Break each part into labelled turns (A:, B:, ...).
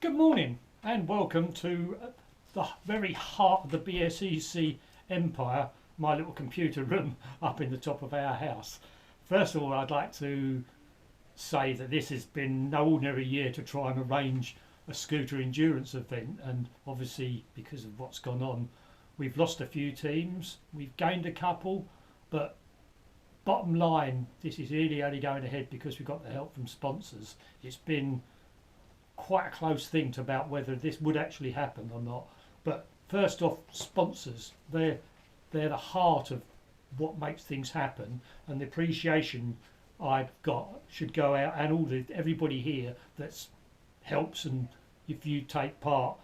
A: Good morning and welcome to the very heart of the BSEC empire, my little computer room up in the top of our house. First of all, I'd like to say that this has been no ordinary year to try and arrange a scooter endurance event, and obviously because of what's gone on we've lost a few teams, we've gained a couple, but bottom line, this is really only going ahead because we've got the help from sponsors. It's been quite a close thing to about whether this would actually happen or not. But first off, sponsors, they're the heart of what makes things happen, and the appreciation I've got should go out, and everybody here that helps, and if you take part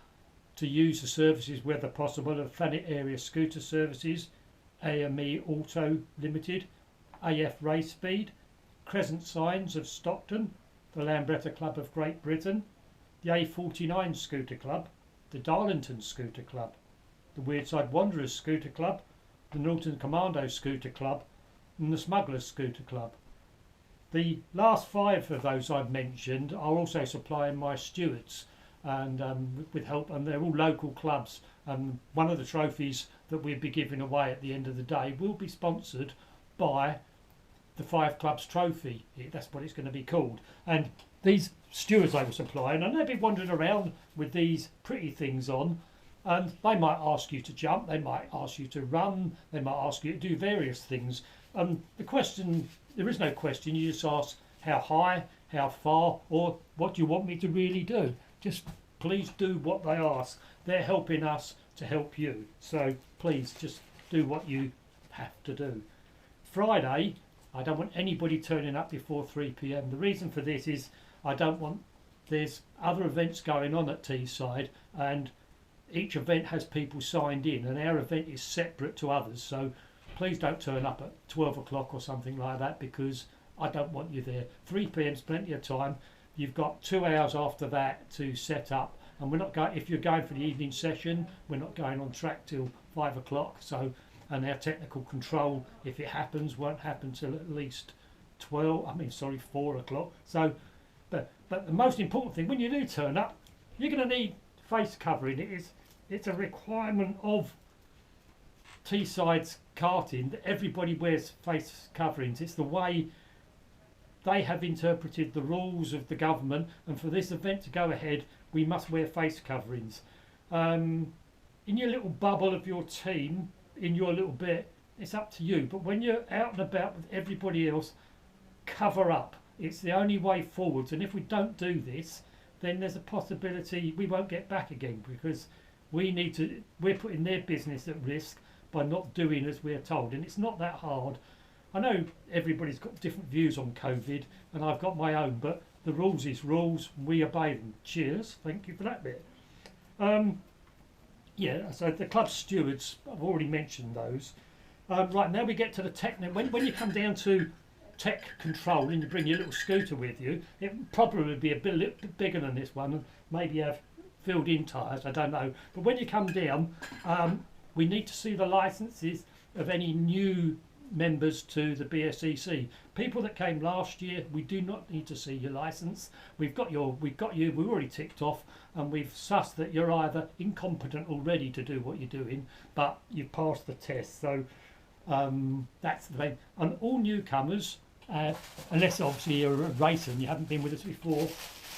A: to use the services whether possible of Thanet Area Scooter Services, AME Auto Limited, AF Race Speed, Crescent Signs of Stockton, the Lambretta Club of Great Britain, the A49 Scooter Club, the Darlington Scooter Club, the Weirdside Wanderers Scooter Club, the Norton Commando Scooter Club, and the Smugglers Scooter Club. The last five of those I've mentioned are also supplying my stewards, and with help, and they're all local clubs. And one of the trophies that we'll be giving away at the end of the day will be sponsored by the Five Clubs Trophy. That's what it's going to be called. And these stewards they were supplying, and they'll be wandering around with these pretty things on, and they might ask you to jump, they might ask you to run, they might ask you to do various things. The question, there is no question, you just ask how high, how far, or what do you want me to really do. Just please do what they ask. They're helping us to help you, so please just do what you have to do. Friday, I don't want anybody turning up before 3 p.m. The reason for this is there's other events going on at Teesside, and each event has people signed in, and our event is separate to others, so please don't turn up at 12 o'clock or something like that, because I don't want you there. 3 p.m. is plenty of time. You've got 2 hours after that to set up, and we're not going, if you're going for the evening session, we're not going on track till 5 o'clock, so, and our technical control, if it happens, won't happen till at least 4 o'clock. So but the most important thing, when you do turn up, you're going to need face covering. It's a requirement of Teesside's karting that everybody wears face coverings. It's the way they have interpreted the rules of the government, and for this event to go ahead we must wear face coverings. In your little bubble of your team, in your little bit, it's up to you, but when you're out and about with everybody else, cover up. It's the only way forwards, and if we don't do this, then there's a possibility we won't get back again, because we're putting their business at risk by not doing as we're told. And it's not that hard. I know everybody's got different views on COVID, and I've got my own, but the rules is rules, we obey them. Cheers, thank you for that bit. Yeah, so the club stewards, I've already mentioned those. Right, now we get to the technical. When you come down to tech control and you bring your little scooter with you, it would probably be a bit bigger than this one, and maybe have filled in tyres, I don't know. But when you come down, we need to see the licences of any new members to the BSEC. People that came last year, we do not need to see your licence. We've got you, we've already ticked off, and we've sussed that you're either incompetent already to do what you're doing, but you've passed the test. So that's the thing. And all newcomers, unless obviously you're a racer and you haven't been with us before,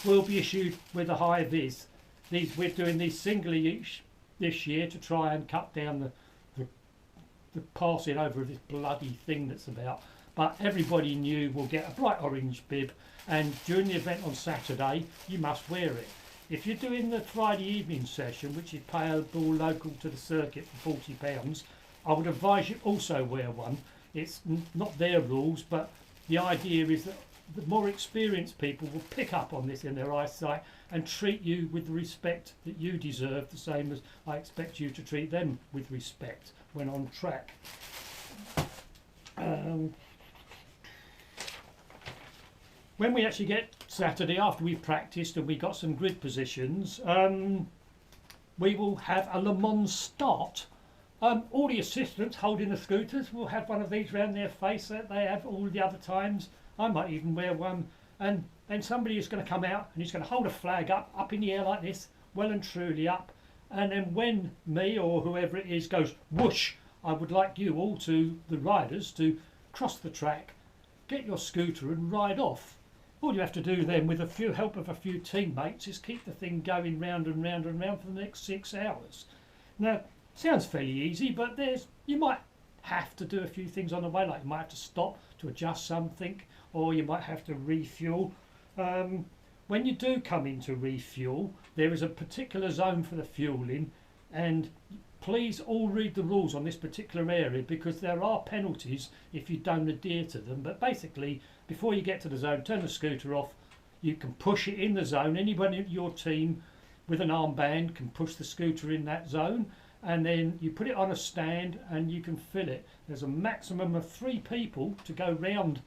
A: will be issued with a high vis. We're doing these singly each this year to try and cut down the passing over of this bloody thing that's about. But everybody new will get a bright orange bib, and during the event on Saturday you must wear it. If you're doing the Friday evening session, which is payable local to the circuit for £40, I would advise you also wear one. It's not their rules, but the idea is that the more experienced people will pick up on this in their eyesight and treat you with the respect that you deserve, the same as I expect you to treat them with respect when on track. When we actually get Saturday, after we've practiced and we got some grid positions, we will have a Le Mans start. All the assistants holding the scooters will have one of these around their face that they have all the other times. I might even wear one and then somebody is going to come out and he's going to hold a flag up in the air like this, well and truly up, and then when me or whoever it is goes whoosh, I would like you all to, the riders, to cross the track, get your scooter and ride off. All you have to do then, with a few help of a few teammates, is keep the thing going round and round and round for the next 6 hours. Now, sounds fairly easy, but you might have to do a few things on the way, like you might have to stop to adjust something, or you might have to refuel. When you do come in to refuel, there is a particular zone for the fueling, and please all read the rules on this particular area, because there are penalties if you don't adhere to them. But basically, before you get to the zone, turn the scooter off. You can push it in the zone. Anybody in your team with an armband can push the scooter in that zone, and then you put it on a stand and you can fill it. There's a maximum of 3 people to go round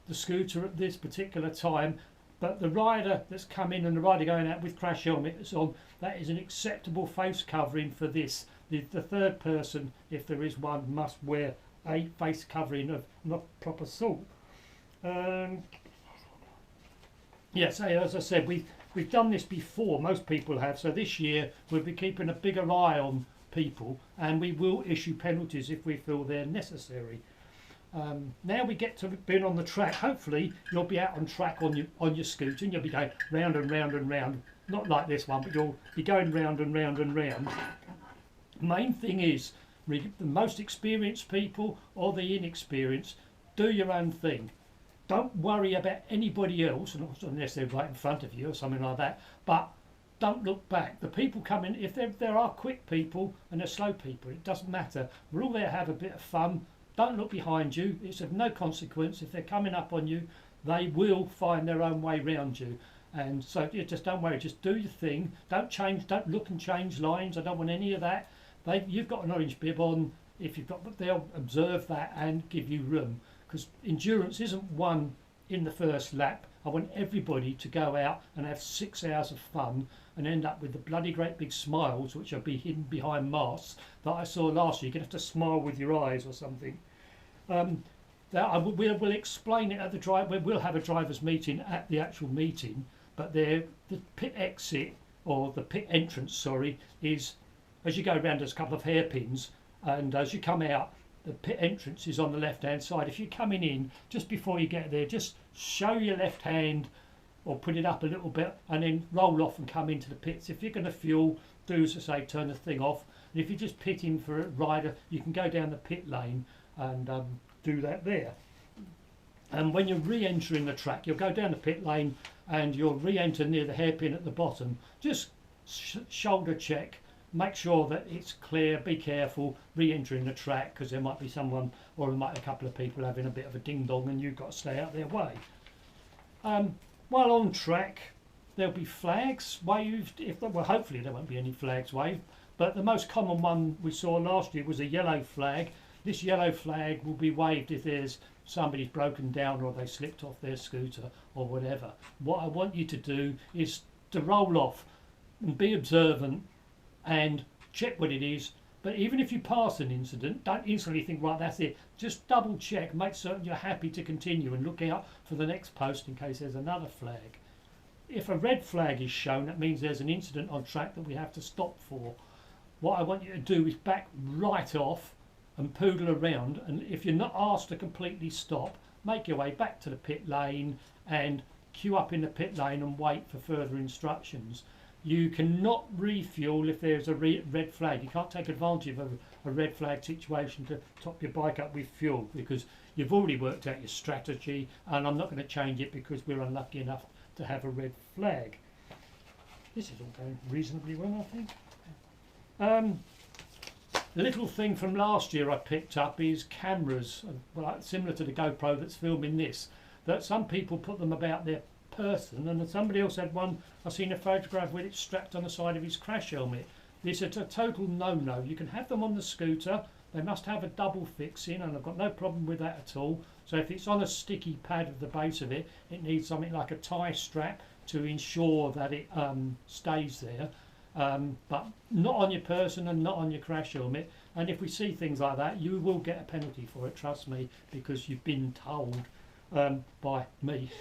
A: the scooter at this particular time, but the rider that's come in and the rider going out with crash helmets on, that is an acceptable face covering for this. The third person, if there is one, must wear a face covering of not proper sort. Yes, as I said, we've done this before, most people have, so this year we'll be keeping a bigger eye on people, and we will issue penalties if we feel they're necessary. Now we get to being on the track. Hopefully you'll be out on track on your scooter, and you'll be going round and round and round, not like this one, but you'll be going round and round and round. Main thing is, the most experienced people or the inexperienced, do your own thing. Don't worry about anybody else, unless they're right in front of you or something like that, but don't look back. The people coming, if there are quick people and there are slow people, it doesn't matter. We're all there to have a bit of fun. Don't look behind you. It's of no consequence. If they're coming up on you, they will find their own way round you. And so just don't worry, just do your thing. Don't look and change lines. I don't want any of that. You've got an orange bib on. If you've got, they'll observe that and give you room. Because endurance isn't won in the first lap. I want everybody to go out and have 6 hours of fun and end up with the bloody great big smiles, which will be hidden behind masks that I saw last year. You're going to have to smile with your eyes or something. We'll explain it at the drive. We'll have a drivers' meeting at the actual meeting, but the pit exit, or the pit entrance, sorry, is as you go around, there's a couple of hairpins, and as you come out, the pit entrance is on the left hand side. If you're coming in, just before you get there, just show your left hand or put it up a little bit and then roll off and come into the pits. If you're going to fuel, do as I say, turn the thing off. And if you're just pitting for a rider, you can go down the pit lane and do that there. And when you're re-entering the track, you'll go down the pit lane and you'll re-enter near the hairpin at the bottom. Just shoulder check. Make sure that it's clear, be careful re-entering the track, because there might be someone, or there might be a couple of people having a bit of a ding-dong and you've got to stay out their way. While on track, there'll be flags waved. Well, hopefully there won't be any flags waved, but the most common one we saw last year was a yellow flag. This yellow flag will be waved if there's somebody's broken down or they slipped off their scooter or whatever. What I want you to do is to roll off and be observant and check what it is. But even if you pass an incident, don't instantly think, right, that's it. Just double check, make certain you're happy to continue, and look out for the next post in case there's another flag. If a red flag is shown, that means there's an incident on track that we have to stop for. What I want you to do is back right off and poodle around, and if you're not asked to completely stop, make your way back to the pit lane and queue up in the pit lane and wait for further instructions. You cannot refuel if there's a red flag. You can't take advantage of a red flag situation to top your bike up with fuel, because you've already worked out your strategy, and I'm not going to change it because we're unlucky enough to have a red flag. This is all going reasonably well, I think. The little thing from last year I picked up is cameras, well, similar to the GoPro that's filming this, that some people put them about their person, and somebody else had one. I've seen a photograph with it strapped on the side of his crash helmet. This is a total no-no. You can have them on the scooter. They must have a double fixing, and I've got no problem with that at all. So if it's on a sticky pad at the base of it, it needs something like a tie strap to ensure that it stays there, but not on your person and not on your crash helmet. And if we see things like that, you will get a penalty for it, trust me, because you've been told by me.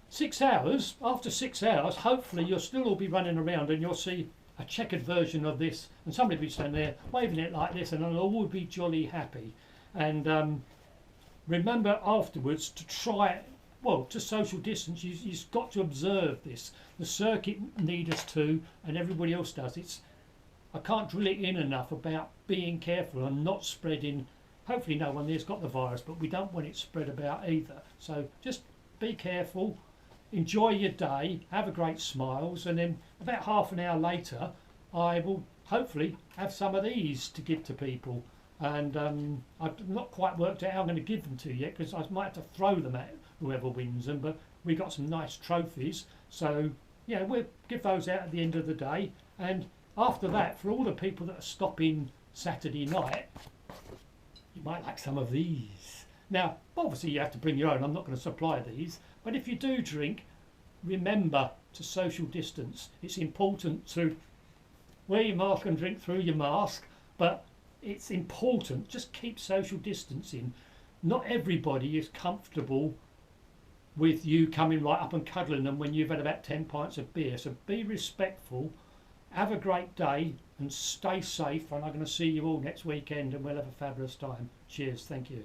A: 6 hours, after 6 hours, hopefully you'll still all be running around and you'll see a checkered version of this, and somebody will be standing there waving it like this, and they'll all be jolly happy. And remember afterwards to try, well, to social distance. You've got to observe this. The circuit need us to, and everybody else does. I can't drill it in enough about being careful and not spreading. Hopefully no one there's got the virus, but we don't want it spread about either. So just be careful. Enjoy your day, have a great smiles, and then about half an hour later I will hopefully have some of these to give to people. And I've not quite worked out how I'm going to give them to you yet, because I might have to throw them at whoever wins them, but we got some nice trophies, so yeah, we'll give those out at the end of the day. And after that, for all the people that are stopping Saturday night, you might like some of these. Now, obviously you have to bring your own. I'm not going to supply these. But if you do drink, remember to social distance. It's important to wear your mask and drink through your mask, but it's important. Just keep social distancing. Not everybody is comfortable with you coming right up and cuddling them when you've had about 10 pints of beer. So be respectful. Have a great day and stay safe. And I'm going to see you all next weekend and we'll have a fabulous time. Cheers. Thank you.